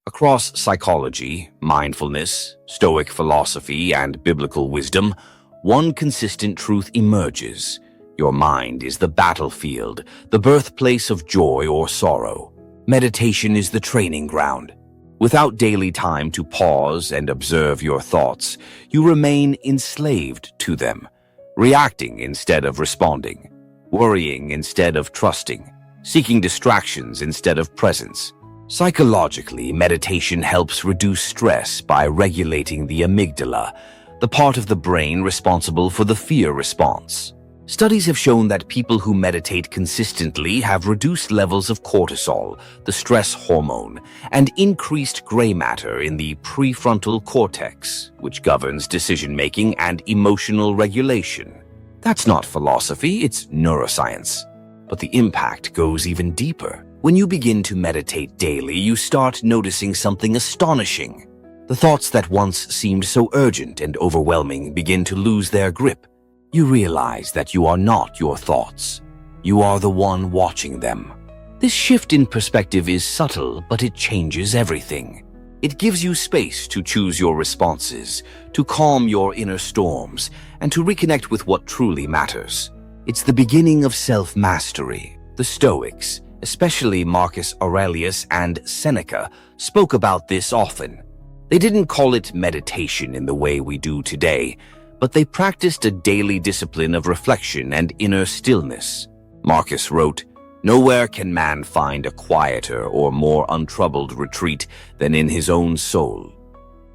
Across psychology, mindfulness, Stoic philosophy, and biblical wisdom, one consistent truth emerges. Your mind is the battlefield, the birthplace of joy or sorrow. Meditation is the training ground. Without daily time to pause and observe your thoughts, you remain enslaved to them, reacting instead of responding, worrying instead of trusting, seeking distractions instead of presence. Psychologically, meditation helps reduce stress by regulating the amygdala, the part of the brain responsible for the fear response. Studies have shown that people who meditate consistently have reduced levels of cortisol, the stress hormone, and increased gray matter in the prefrontal cortex, which governs decision-making and emotional regulation. That's not philosophy, it's neuroscience. But the impact goes even deeper. When you begin to meditate daily, you start noticing something astonishing. The thoughts that once seemed so urgent and overwhelming begin to lose their grip. You realize that you are not your thoughts. You are the one watching them. This shift in perspective is subtle, but it changes everything. It gives you space to choose your responses, to calm your inner storms, and to reconnect with what truly matters. It's the beginning of self-mastery. The Stoics, especially Marcus Aurelius and Seneca, spoke about this often. They didn't call it meditation in the way we do today, but they practiced a daily discipline of reflection and inner stillness. Marcus wrote, "Nowhere can man find a quieter or more untroubled retreat than in his own soul."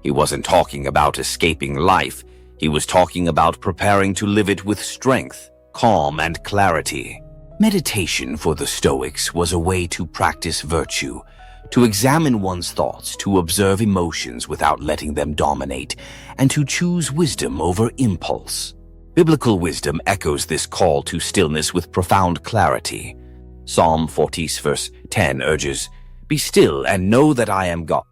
He wasn't talking about escaping life. He was talking about preparing to live it with strength, calm, and clarity. Meditation for the Stoics was a way to practice virtue, to examine one's thoughts, to observe emotions without letting them dominate, and to choose wisdom over impulse. Biblical wisdom echoes this call to stillness with profound clarity. Psalm 40 verse 10 urges, "Be still and know that I am God."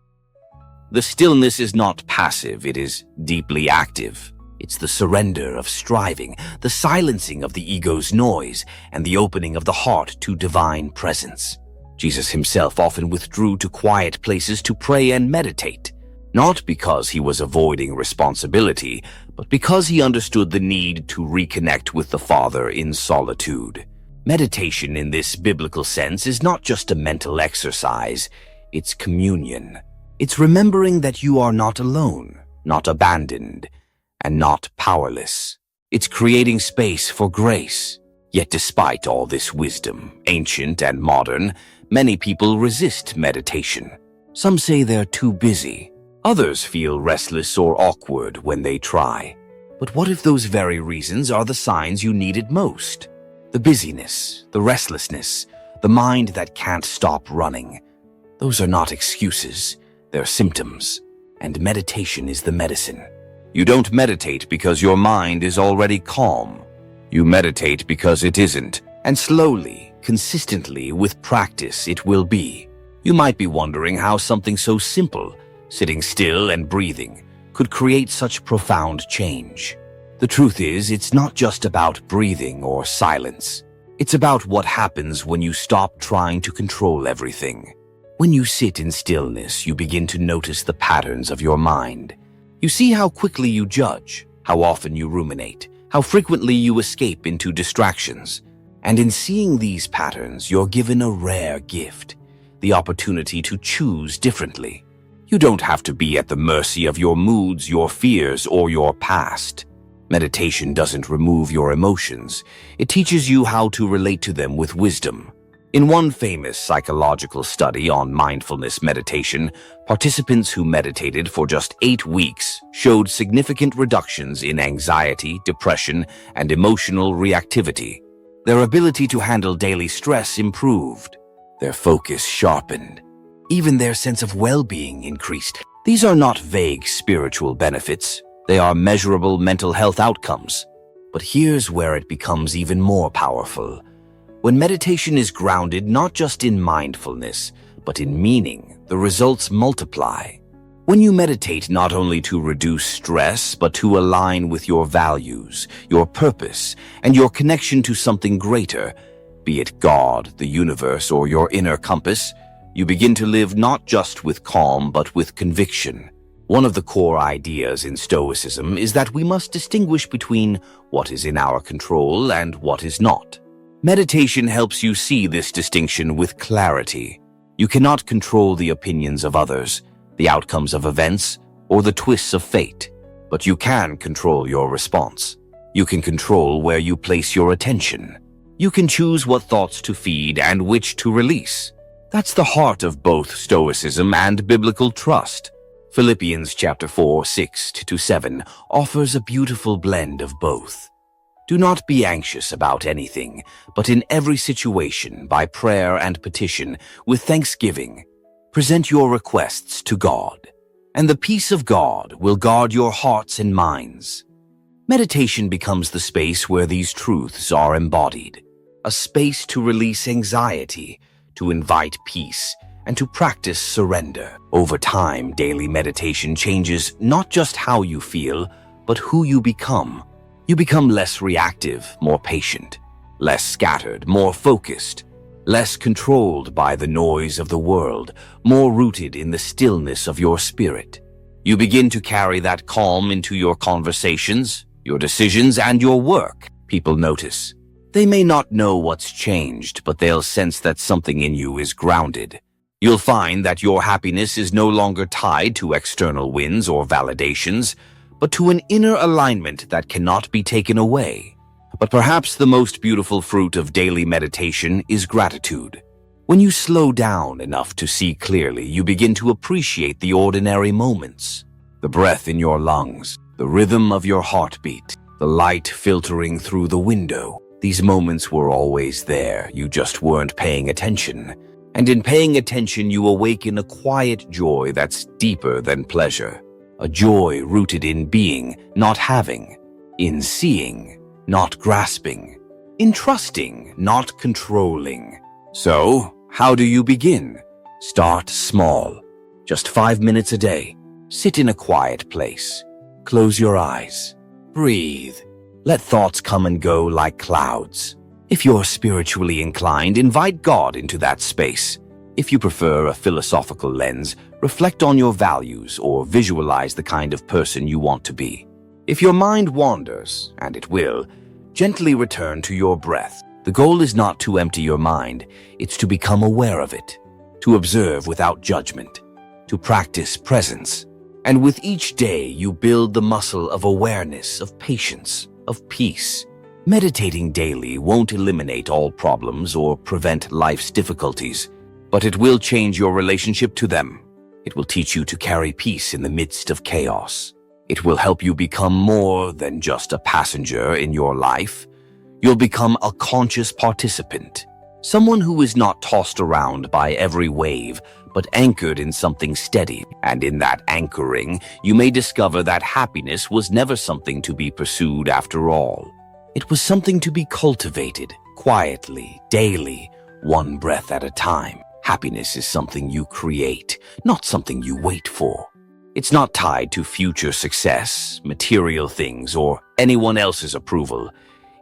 The stillness is not passive, it is deeply active. It's the surrender of striving, the silencing of the ego's noise, and the opening of the heart to divine presence. Jesus himself often withdrew to quiet places to pray and meditate, not because he was avoiding responsibility, but because he understood the need to reconnect with the Father in solitude. Meditation in this biblical sense is not just a mental exercise, it's communion. It's remembering that you are not alone, not abandoned, and not powerless. It's creating space for grace. Yet despite all this wisdom, ancient and modern, many people resist meditation. Some say they're too busy. Others feel restless or awkward when they try. But what if those very reasons are the signs you needed most? The busyness, the restlessness, the mind that can't stop running. Those are not excuses, they're symptoms. And meditation is the medicine. You don't meditate because your mind is already calm. You meditate because it isn't, and slowly, consistently, with practice, it will be. You might be wondering how something so simple, sitting still and breathing, could create such profound change. The truth is, it's not just about breathing or silence. It's about what happens when you stop trying to control everything. When you sit in stillness, you begin to notice the patterns of your mind. You see how quickly you judge, how often you ruminate, how frequently you escape into distractions. And in seeing these patterns, you're given a rare gift, the opportunity to choose differently. You don't have to be at the mercy of your moods, your fears, or your past. Meditation doesn't remove your emotions. It teaches you how to relate to them with wisdom. In one famous psychological study on mindfulness meditation, participants who meditated for just 8 weeks showed significant reductions in anxiety, depression, and emotional reactivity. Their ability to handle daily stress improved. Their focus sharpened. Even their sense of well-being increased. These are not vague spiritual benefits. They are measurable mental health outcomes. But here's where it becomes even more powerful. When meditation is grounded not just in mindfulness, but in meaning, the results multiply. When you meditate not only to reduce stress, but to align with your values, your purpose, and your connection to something greater, be it God, the universe, or your inner compass, You begin to live not just with calm, but with conviction. One of the core ideas in Stoicism is that we must distinguish between what is in our control and what is not. Meditation helps you see this distinction with clarity. You cannot control the opinions of others, the outcomes of events, or the twists of fate, but you can control your response. You can control where you place your attention. You can choose what thoughts to feed and which to release. That's the heart of both Stoicism and biblical trust. Philippians chapter 4, 6-7 offers a beautiful blend of both. Do not be anxious about anything, but in every situation, by prayer and petition, with thanksgiving, present your requests to God, and the peace of God will guard your hearts and minds. Meditation becomes the space where these truths are embodied, a space to release anxiety, to invite peace, and to practice surrender. Over time, daily meditation changes not just how you feel, but who you become. You become less reactive, more patient, less scattered, more focused, less controlled by the noise of the world, more rooted in the stillness of your spirit. You begin to carry that calm into your conversations, your decisions, and your work. People notice. They may not know what's changed, but they'll sense that something in you is grounded. You'll find that your happiness is no longer tied to external wins or validations, but to an inner alignment that cannot be taken away. But perhaps the most beautiful fruit of daily meditation is gratitude. When you slow down enough to see clearly, you begin to appreciate the ordinary moments. The breath in your lungs, the rhythm of your heartbeat, the light filtering through the window. These moments were always there, you just weren't paying attention. And in paying attention, you awaken a quiet joy that's deeper than pleasure. A joy rooted in being, not having, in seeing, not grasping, in trusting, not controlling. So, how do you begin? Start small. Just 5 minutes a day. Sit in a quiet place. Close your eyes. Breathe. Let thoughts come and go like clouds. If you're spiritually inclined, invite God into that space. If you prefer a philosophical lens, reflect on your values or visualize the kind of person you want to be. If your mind wanders, and it will, gently return to your breath. The goal is not to empty your mind, it's to become aware of it, to observe without judgment, to practice presence. And with each day, you build the muscle of awareness, of patience, of peace. Meditating daily won't eliminate all problems or prevent life's difficulties, but it will change your relationship to them. It will teach you to carry peace in the midst of chaos. It will help you become more than just a passenger in your life. You'll become a conscious participant, someone who is not tossed around by every wave, but anchored in something steady. And in that anchoring, you may discover that happiness was never something to be pursued after all. It was something to be cultivated, quietly, daily, one breath at a time. Happiness is something you create, not something you wait for. It's not tied to future success, material things, or anyone else's approval.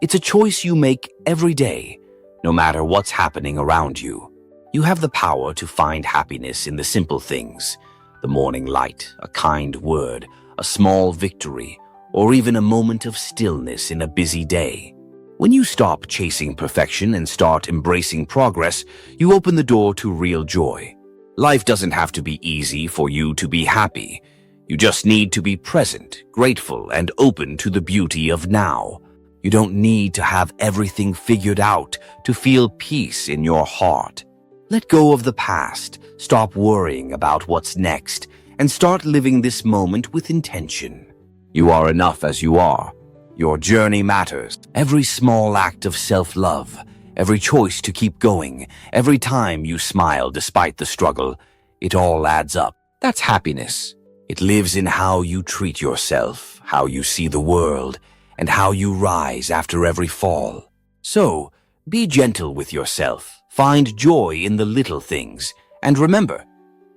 It's a choice you make every day, no matter what's happening around you. You have the power to find happiness in the simple things, the morning light, a kind word, a small victory, or even a moment of stillness in a busy day. When you stop chasing perfection and start embracing progress, you open the door to real joy. Life doesn't have to be easy for you to be happy. You just need to be present, grateful, and open to the beauty of now. You don't need to have everything figured out to feel peace in your heart. Let go of the past, stop worrying about what's next, and start living this moment with intention. You are enough as you are. Your journey matters. Every small act of self-love, every choice to keep going, every time you smile despite the struggle, it all adds up. That's happiness. It lives in how you treat yourself, how you see the world, and how you rise after every fall. So, be gentle with yourself. Find joy in the little things. And remember,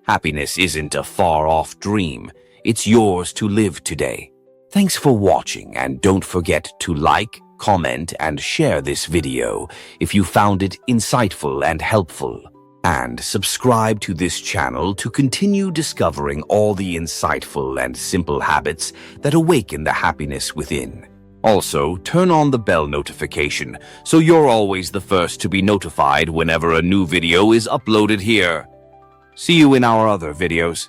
happiness isn't a far-off dream. It's yours to live today. Thanks for watching, and don't forget to like, comment, and share this video if you found it insightful and helpful. And subscribe to this channel to continue discovering all the insightful and simple habits that awaken the happiness within. Also, turn on the bell notification so you're always the first to be notified whenever a new video is uploaded here. See you in our other videos.